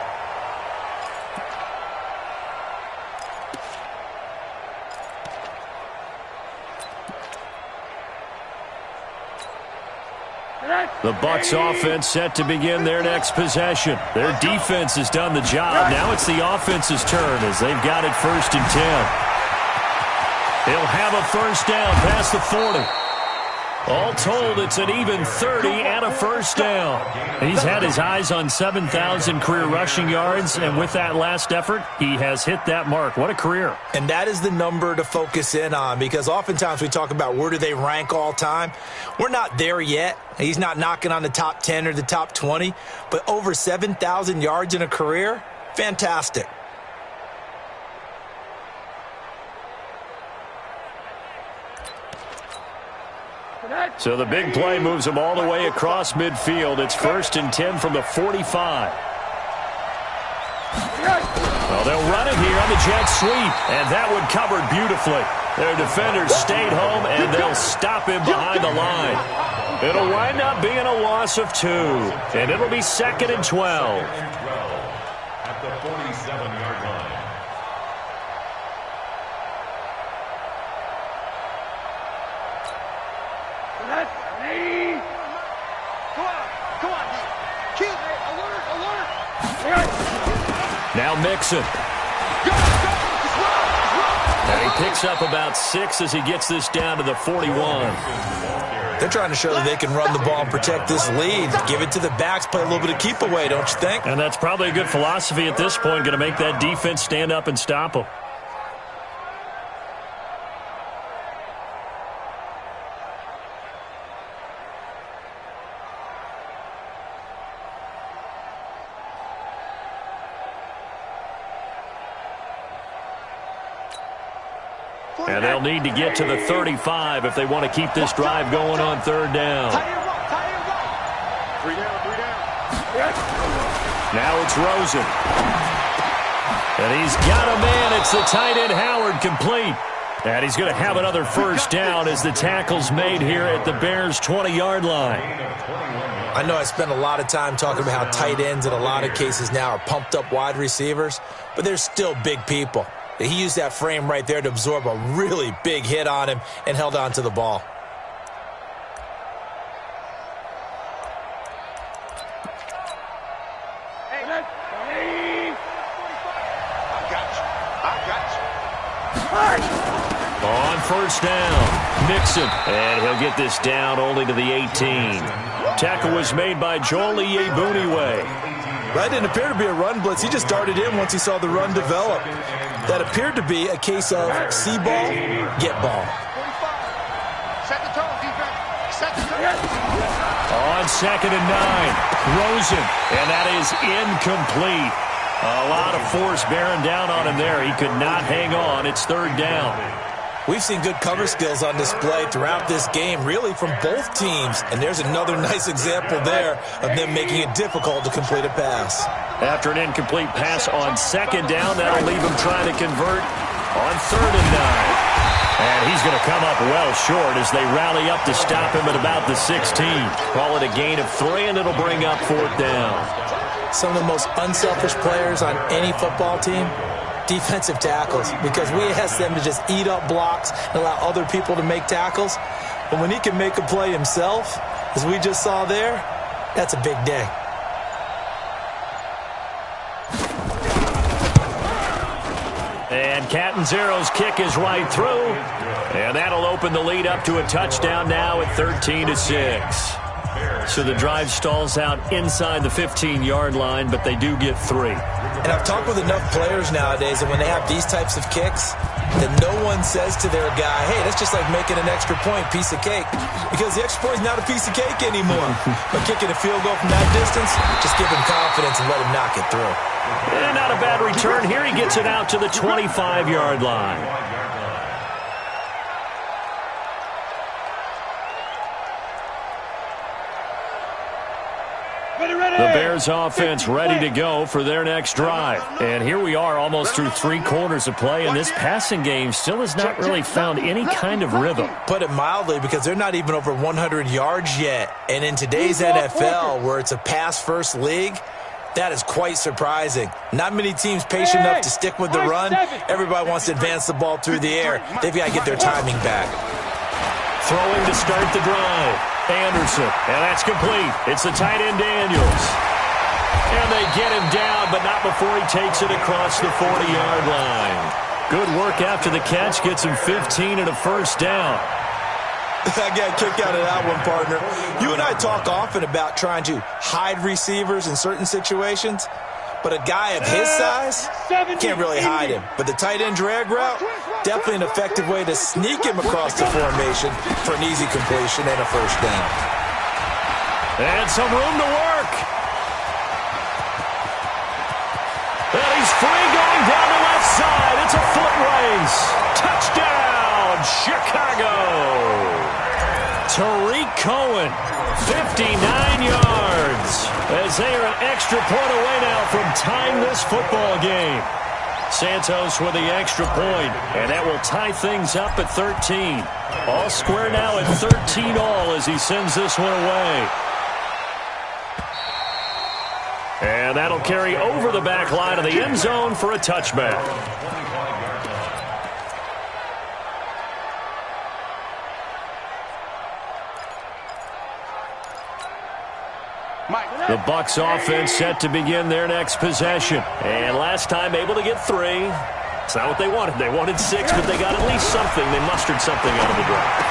The Bucs offense set to begin their next possession. Their defense has done the job. Now it's the offense's turn as they've got it 1st and 10. He'll have a first down past the 40. All told, it's an even 30 and a first down. He's had his eyes on 7,000 career rushing yards, and with that last effort, he has hit that mark. What a career. And that is the number to focus in on, because oftentimes we talk about where do they rank all time. We're not there yet. He's not knocking on the top 10 or the top 20, but over 7,000 yards in a career, fantastic. So the big play moves him all the way across midfield. It's 1st and 10 from the 45. Well, they'll run it here on the jet sweep, and that one covered beautifully. Their defenders stayed home, and they'll stop him behind the line. It'll wind up being a loss of 2, and it'll be 2nd and 12. At the 47-yard line. Now Mixon. And he picks up about 6 as he gets this down to the 41. They're trying to show that they can run the ball and protect this lead. Give it to the backs, play a little bit of keep away, don't you think? And that's probably a good philosophy at this point, going to make that defense stand up and stop them. And they'll need to get to the 35 if they want to keep this drive going on 3rd down. Now it's Rosen. And he's got a man. It's the tight end Howard, complete. And he's going to have another first down as the tackle's made here at the Bears' 20-yard line. I know I spent a lot of time talking about how tight ends in a lot of cases now are pumped up wide receivers, but they're still big people. He used that frame right there to absorb a really big hit on him and held on to the ball. On 1st down, Mixon. And he'll get this down only to the 18. Tackle was made by Joel Iyiegbuniwe. That didn't appear to be a run blitz. He just darted in once he saw the run develop. That appeared to be a case of see ball, get ball. Set the tone, defense. Set the tone. On 2nd and 9, Rosen. And that is incomplete. A lot of force bearing down on him there. He could not hang on. It's 3rd down. We've seen good cover skills on display throughout this game, really from both teams. And there's another nice example there of them making it difficult to complete a pass. After an incomplete pass on 2nd down, that'll leave him trying to convert on 3rd and 9. And he's going to come up well short as they rally up to stop him at about the 16. Call it a gain of 3, and it'll bring up 4th down. Some of the most unselfish players on any football team, defensive tackles, because we ask them to just eat up blocks and allow other people to make tackles. But when he can make a play himself, as we just saw there, that's a big day. And Catanzaro's kick is right through. And that'll open the lead up to a touchdown now at 13-6. So the drive stalls out inside the 15-yard line, but they do get 3. And I've talked with enough players nowadays that when they have these types of kicks, that no one says to their guy, hey, that's just like making an extra point, piece of cake. Because the extra point is not a piece of cake anymore. But kicking a field goal from that distance, just give him confidence and let him knock it through. And not a bad return here. He gets it out to the 25-yard line. The Bears offense ready to go for their next drive. And here we are almost through 3 quarters of play, and this passing game still has not really found any kind of rhythm. Put it mildly, because they're not even over 100 yards yet. And in today's NFL, where it's a pass-first league, that is quite surprising. Not many teams patient enough to stick with the run. Everybody wants to advance the ball through the air. They've got to get their timing back. Throwing to start the drive. Anderson, and that's complete. It's the tight end Daniels. And they get him down, but not before he takes it across the 40-yard line. Good work after the catch. Gets him 15 and a first down. I got a kick out of that one, partner. You and I talk often about trying to hide receivers in certain situations, but a guy of his size can't really hide him. But the tight end drag route, definitely an effective way to sneak him across the formation for an easy completion and a first down. And some room to work. And he's free going down the left side. It's a foot race. Touchdown, Chicago. Tariq Cohen, 59 yards, as they are an extra point away now from tying this football game. Santos with the extra point, and that will tie things up at 13. All square now at 13 all as he sends this one away. And that'll carry over the back line of the end zone for a touchback. The Bucs offense set to begin their next possession. And last time able to get 3. It's not what they wanted. They wanted 6, but they got at least something. They mustered something out of the drive.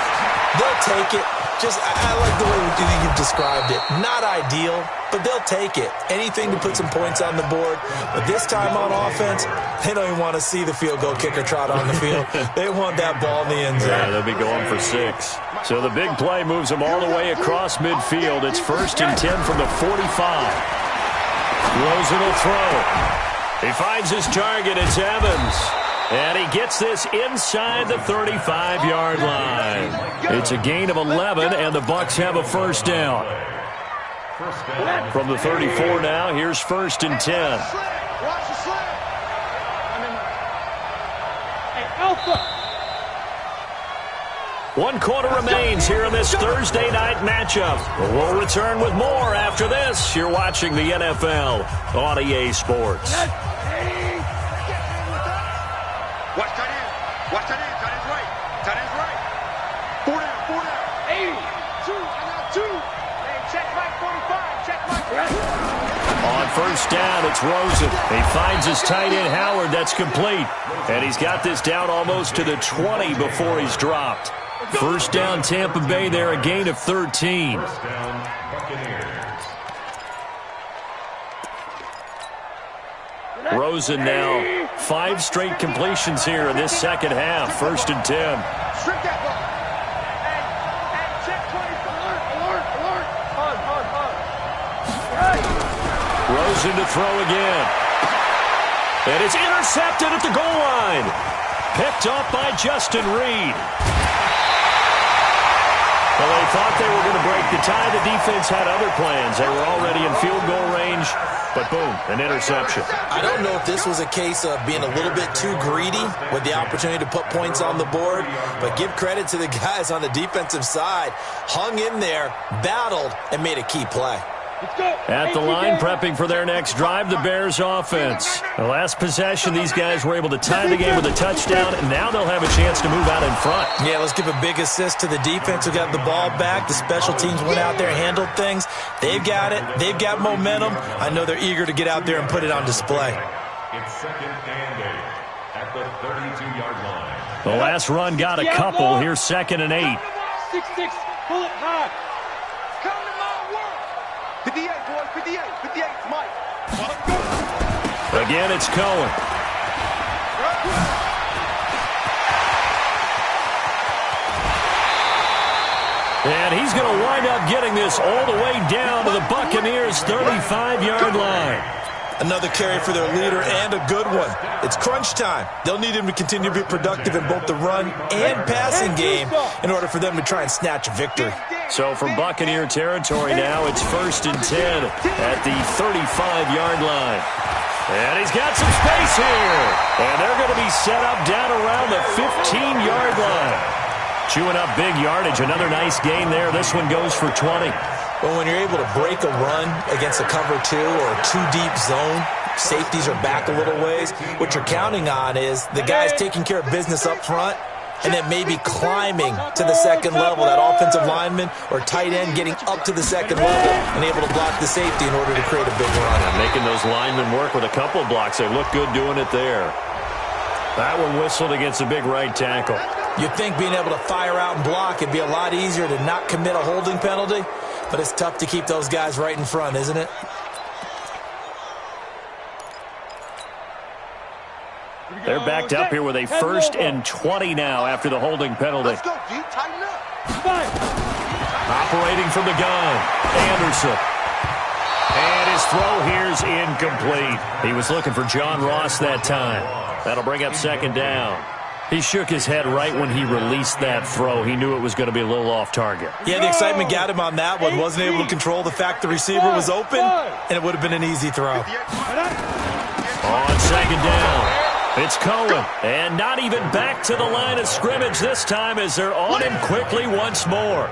They'll take it. I like the way you've described it. Not ideal, but they'll take it. Anything to put some points on the board. But this time on offense, they don't even want to see the field goal kicker trot on the field. They want that ball in the end zone. Yeah, they'll be going for 6. So the big play moves them all the way across midfield. It's 1st and 10 from the 45. Rosen will throw. He finds his target. It's Evans. And he gets this inside the 35-yard line. It's a gain of 11, and the Bucs have a first down. From the 34 now, here's 1st and 10. Watch the slip. Hey, Alpha. 1 quarter remains here in this Thursday night matchup. We'll return with more after this. You're watching the NFL on EA Sports. Watch tight end. Watch tight end. Tight end's right. Tight end's right. 4 down. 4 down. 80. 2. I got 2. Hey, check Mike 45. Check Mike. On first down, it's Rosen. He finds his tight end, Howard. That's complete. And he's got this down almost to the 20 before he's dropped. First down, Tampa Bay there, a gain of 13. First down, Buccaneers. Rosen now 5 straight completions here in this second half. 1st and 10. Strip that ball. And check 20. Alert. Hug. Rosen to throw again. And it's intercepted at the goal line. Picked off by Justin Reed. Well, they thought they were going to break the tie. The defense had other plans. They were already in field goal range, but boom, an interception. I don't know if this was a case of being a little bit too greedy with the opportunity to put points on the board, but give credit to the guys on the defensive side. Hung in there, battled, and made a key play. At the line, prepping for their next drive, the Bears offense. The last possession, these guys were able to tie the game with a touchdown, and now they'll have a chance to move out in front. Yeah, let's give a big assist to the defense who got the ball back. The special teams went out there, handled things. They've got it. They've got momentum. I know they're eager to get out there and put it on display. It's 2nd and 8 at the 32-yard line. The last run got a couple. Here's 2nd and 8. 6-6. Pull it high. Come to my work. 58, boys. 58. 58. Mike. Again, it's Cohen. And he's going to wind up getting this all the way down to the Buccaneers' 35-yard line. Another carry for their leader and a good one. It's crunch time. They'll need him to continue to be productive in both the run and passing game in order for them to try and snatch a victory. So from Buccaneer territory now, it's 1st and 10 at the 35-yard line. And he's got some space here. And they're going to be set up down around the 15-yard line. Chewing up big yardage. Another nice gain there. This one goes for 20. Well, when you're able to break a run against a cover 2 or a 2-deep zone, safeties are back a little ways. What you're counting on is the guys taking care of business up front and then maybe climbing to the second level, that offensive lineman or tight end getting up to the second level and able to block the safety in order to create a big run. And making those linemen work with a couple of blocks. They look good doing it there. That one whistled against a big right tackle. You'd think being able to fire out and block it'd be a lot easier to not commit a holding penalty, but it's tough to keep those guys right in front, isn't it? They're backed up here with a 1st and 20 now after the holding penalty. Let's go, D. Tighten up. Operating from the gun, Anderson. And his throw here's incomplete. He was looking for John Ross that time. That'll bring up 2nd down. He shook his head right when he released that throw. He knew it was going to be a little off target. Yeah, the excitement got him on that one. Wasn't able to control the fact the receiver was open, and it would have been an easy throw. On 2nd down. It's Cohen, and not even back to the line of scrimmage this time as they're on him quickly once more.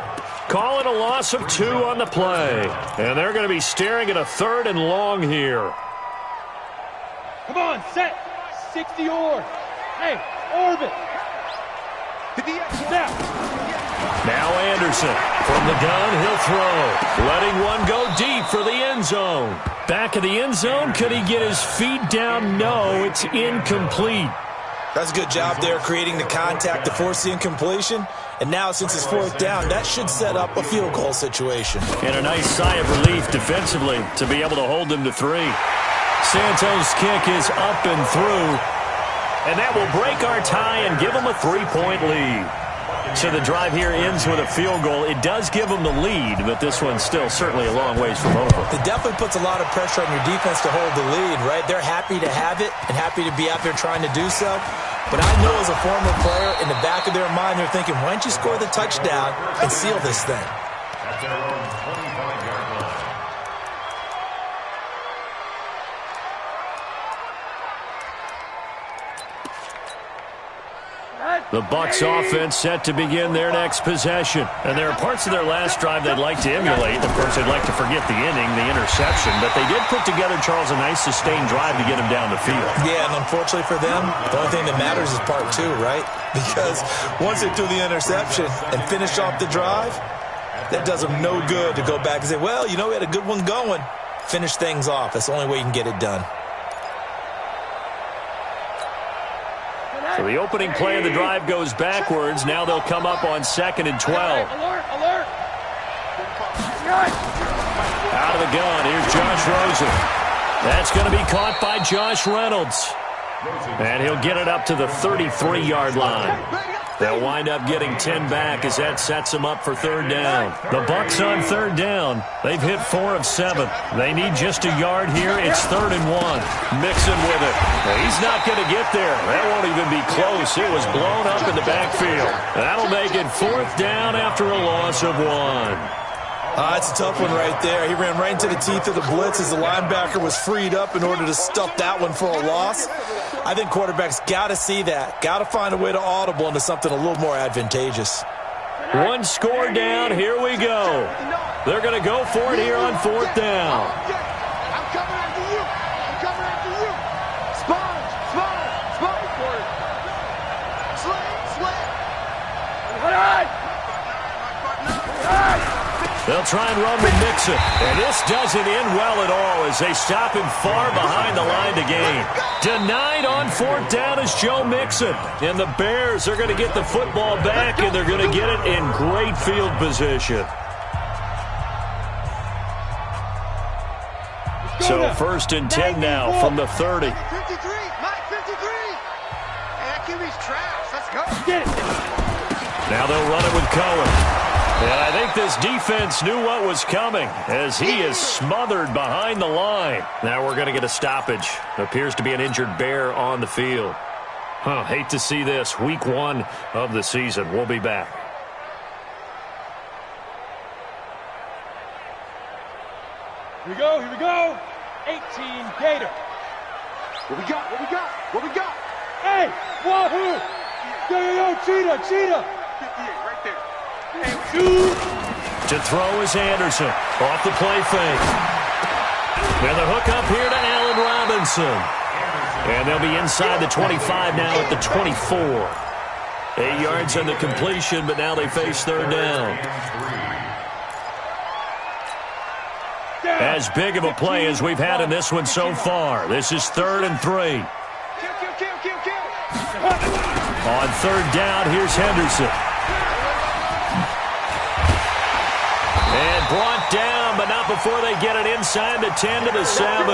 Calling a loss of 2 on the play, and they're going to be staring at a 3rd and long here. Come on, set. 60 or. Hey, orbit. Now Anderson. From the gun, he'll throw. Letting one go deep for the end zone. Back of the end zone, could he get his feet down? No, it's incomplete. That's a good job there creating the contact to force the incompletion. And now since it's 4th down, that should set up a field goal situation. And a nice sigh of relief defensively to be able to hold them to 3. Santos' kick is up and through. And that will break our tie and give them a 3-point lead. So the drive here ends with a field goal. It does give them the lead, but this one's still certainly a long ways from over. It definitely puts a lot of pressure on your defense to hold the lead, right? They're happy to have it and happy to be out there trying to do so. But I know as a former player, in the back of their mind, they're thinking, why don't you score the touchdown and seal this thing? At their own 25-yard line. The Bucs offense set to begin their next possession. And there are parts of their last drive they'd like to emulate. Of course, they'd like to forget the inning, the interception. But they did put together, Charles, a nice sustained drive to get him down the field. Yeah, and unfortunately for them, the only thing that matters is part 2, right? Because once they threw the interception and finished off the drive, that does them no good to go back and say, well, you know, we had a good one going. Finish things off. That's the only way you can get it done. So the opening play of the drive goes backwards. Now they'll come up on 2nd and 12. Alert. Out of the gun, here's Josh Rosen. That's going to be caught by Josh Reynolds. And he'll get it up to the 33-yard line. They'll wind up getting 10 back as that sets them up for 3rd down. The Bucs on 3rd down. They've hit 4 of 7. They need just a yard here. It's 3rd and 1. Mixon with it. He's not going to get there. That won't even be close. It was blown up in the backfield. That'll make it 4th down after a loss of 1. That's a tough one right there. He ran right into the teeth of the blitz as the linebacker was freed up in order to stuff that one for a loss. I think quarterbacks got to see that. Got to find a way to audible into something a little more advantageous. 1 score down. Here we go. They're going to go for it here on 4th down. I'm coming after you. Sponge. They'll try and run with Mixon. And this doesn't end well at all as they stop him far behind the line to gain. Denied on 4th down is Joe Mixon. And the Bears are going to get the football back, and they're going to get it in great field position. So 1st and 10 now from the 30. 53, Mike 53. Hey, that QB's trash. Let's go. Get it. Now they'll run it with Cohen. And I think this defense knew what was coming as he is smothered behind the line. Now we're going to get a stoppage. Appears to be an injured Bear on the field. Hate to see this. Week 1 of the season. We'll be back. Here we go. 18 Gator. What we got? Hey, Wahoo! Yo, Cheetah. Right there. To throw is Anderson. Off the play fake. And the hook up here to Allen Robinson. And they'll be inside the 25 now at the 24. 8 yards on the completion, but now they face third down. As big of a play as we've had in this one so far. This is 3rd and 3. On third down, here's Henderson. And brought down, but not before they get it inside the 10 to the 7.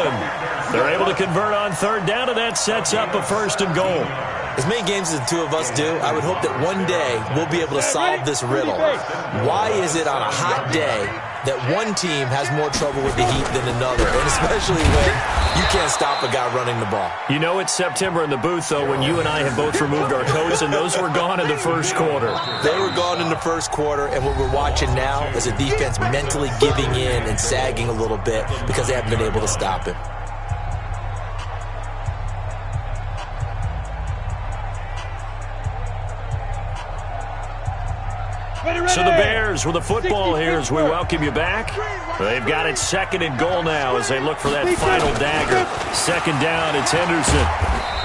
They're able to convert on third down, and that sets up a 1st and goal. As many games as the two of us do, I would hope that one day we'll be able to solve this riddle. Why is it on a hot day that one team has more trouble with the heat than another, and especially when you can't stop a guy running the ball? You know it's September in the booth, though, when you and I have both removed our coats, and those were gone in the first quarter. They were gone in the first quarter, and what we're watching now is a defense mentally giving in and sagging a little bit because they haven't been able to stop him. So the Bears with the football here as we welcome you back. They've got it 2nd and goal now as they look for that final dagger. 2nd down, it's Henderson.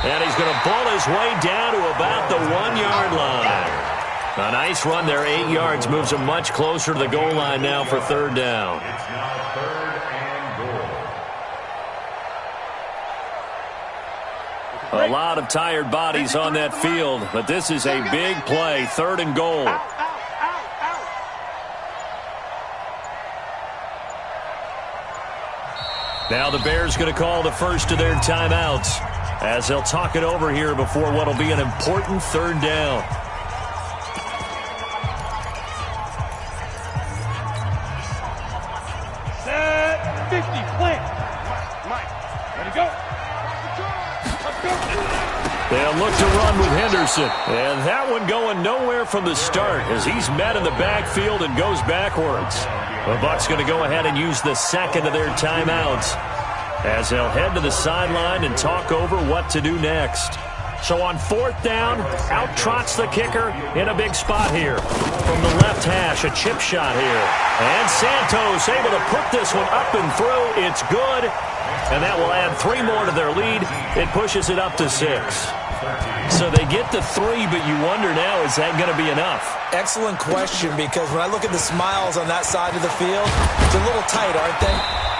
And he's going to ball his way down to about the 1-yard line. A nice run there, 8 yards, moves him much closer to the goal line now for third down. It's now 3rd and goal. A lot of tired bodies on that field, but this is a big play, 3rd and goal. Now the Bears going to call the first of their timeouts as they'll talk it over here before what will be an important third down. Set 50, plant. Mike, ready to go. They'll look to run with Henderson. And that one going nowhere from the start as he's met in the backfield and goes backwards. The Bucs going to go ahead and use the 2nd of their timeouts as they'll head to the sideline and talk over what to do next. So on 4th down, out trots the kicker in a big spot here. From the left hash, a chip shot here. And Santos able to put this one up and through. It's good. And that will add 3 more to their lead. It pushes it up to 6. So they get to 3, but you wonder now, is that going to be enough? Excellent question, because when I look at the smiles on that side of the field, they're a little tight, aren't they?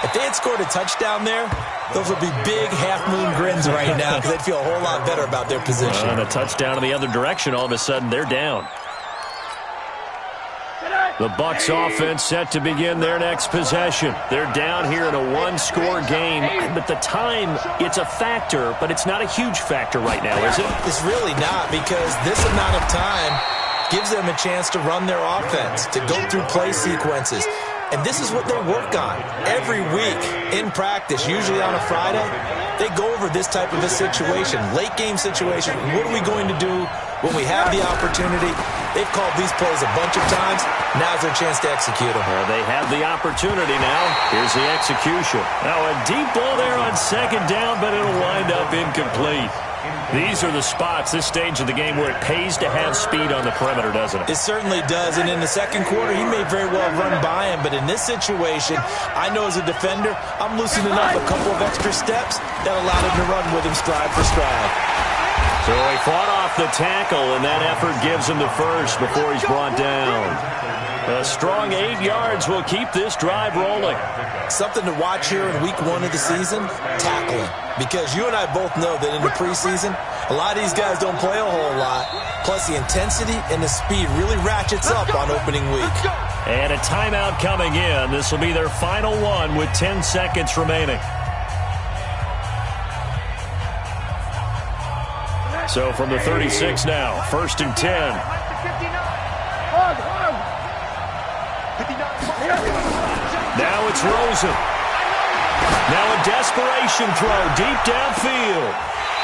If they had scored a touchdown there, those would be big half-moon grins right now because they'd feel a whole lot better about their position. And a touchdown in the other direction, all of a sudden they're down. The Bucs offense set to begin their next possession. They're down here in a 1-score game. But the time, it's a factor, but it's not a huge factor right now, is it? It's really not, because this amount of time gives them a chance to run their offense, to go through play sequences. And this is what they work on every week in practice, usually on a Friday. They go over this type of a situation, late game situation. What are we going to do when we have the opportunity? They've called these plays a bunch of times. Now's their chance to execute them. Well, they have the opportunity now. Here's the execution. Now a deep ball there on 2nd down, but it'll wind up incomplete. These are the spots, this stage of the game, where it pays to have speed on the perimeter, doesn't it? It certainly does, and in the second quarter, he may very well run by him, but in this situation, I know as a defender, I'm loosening up a couple of extra steps that allowed him to run with him stride for stride. So he fought off the tackle, and that effort gives him the first before he's brought down. A strong 8 yards will keep this drive rolling. Something to watch here in week 1 of the season, tackling. Because you and I both know that in the preseason, a lot of these guys don't play a whole lot. Plus the intensity and the speed really ratchets up on opening week. And a timeout coming in. This will be their final one with 10 seconds remaining. So from the 36 now, 1st and 10. Now it's Rosen. Now a desperation throw deep downfield.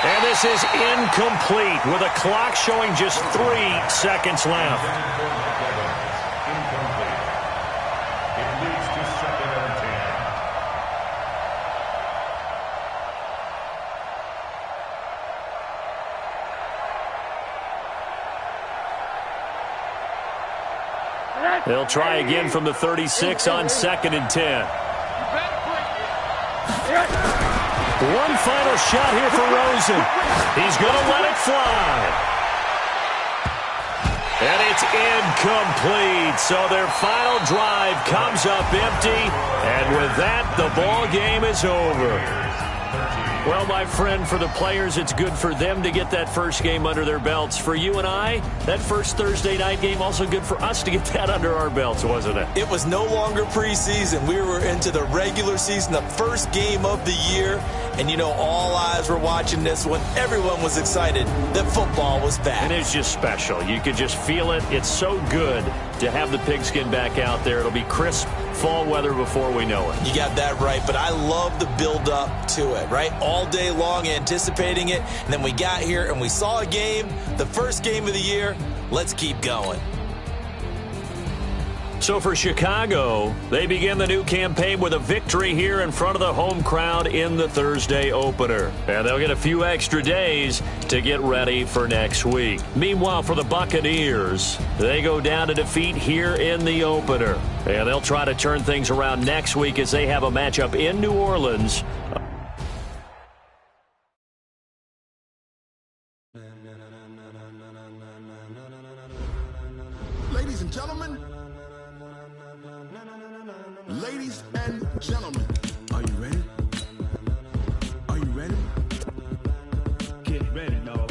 And this is incomplete with a clock showing just 3 seconds left. It leads to 2nd and 10. They'll try again from the 36 on 2nd and 10. One final shot here for Rosen. He's going to let it fly. And it's incomplete. So their final drive comes up empty. And with that, the ball game is over. Well, my friend, for the players, it's good for them to get that first game under their belts. For you and I, that first Thursday night game, also good for us to get that under our belts, wasn't it? It was no longer preseason. We were into the regular season, the first game of the year. And, you know, all eyes were watching this one. Everyone was excited that football was back. And it's just special. You could just feel it. It's so good to have the pigskin back out there. It'll be crisp fall weather before we know it. You got that right, but I love the build-up to it, right? All day long anticipating it, and then we got here and we saw a game, the first game of the year. Let's keep going. So for Chicago, they begin the new campaign with a victory here in front of the home crowd in the Thursday opener. And they'll get a few extra days to get ready for next week. Meanwhile, for the Buccaneers, they go down to defeat here in the opener. And they'll try to turn things around next week as they have a matchup in New Orleans. Ladies and gentlemen, are you ready? Are you ready? Get ready, dog.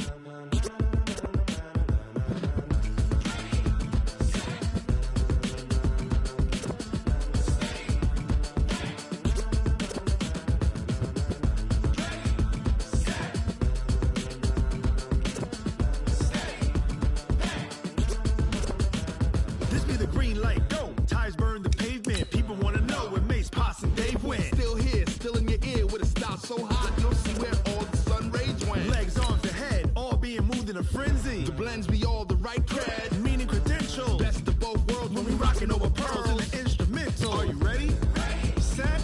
This be the green light, go. Tires burn the pavement. People want to know where Mace, Potts, and Dave went. Still here, still in your ear with a style so hot, you'll see where all the sun rays went. Legs, arms, and head, all being moved in a frenzy. The blends be all the right cred, meaning credentials. Best of both worlds when we rockin' over pearls in the instrumental. Are you ready? Set.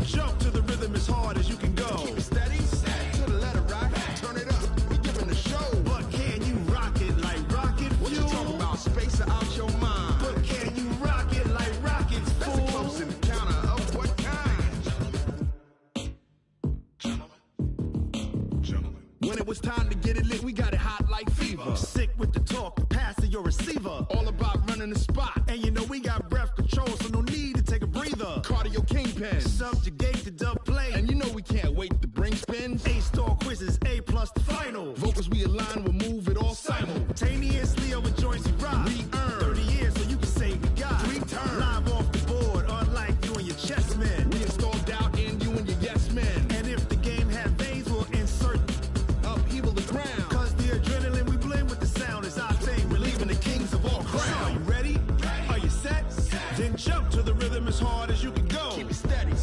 Jump to the rhythm as hard as you can go. Keep it steady, to the letter rock. Turn it up, we giving the show. But can you rock it like rocket fuel? What you talking about? Space it out your mind. But can you rock it like rockets, fool? That's a close encounter of what kind? Gentlemen. When it was time to get it lit, we got it hot like fever. Sick with the talk, pass to your receiver. All about running the spot. And you know we got breath control, so no need to take a breather. Cardio kingpin, subjugate the dub play. And you know we can't wait to bring spins. A-star quizzes, A+ the final. Vocals we align, we'll move it all simultaneously over joints we rock. We earn 30 years, so you can say we got 3 turns. Live off the board, unlike you and your chess men. We install doubt in you and your yes men. And if the game had veins, we'll insert upheaval the ground. Cause the adrenaline we blend with the sound is our thing. We're leaving the kings of all crowns. Are you ready? Are you set? Then jump to the rhythm as hard as you can go. Keep it steady.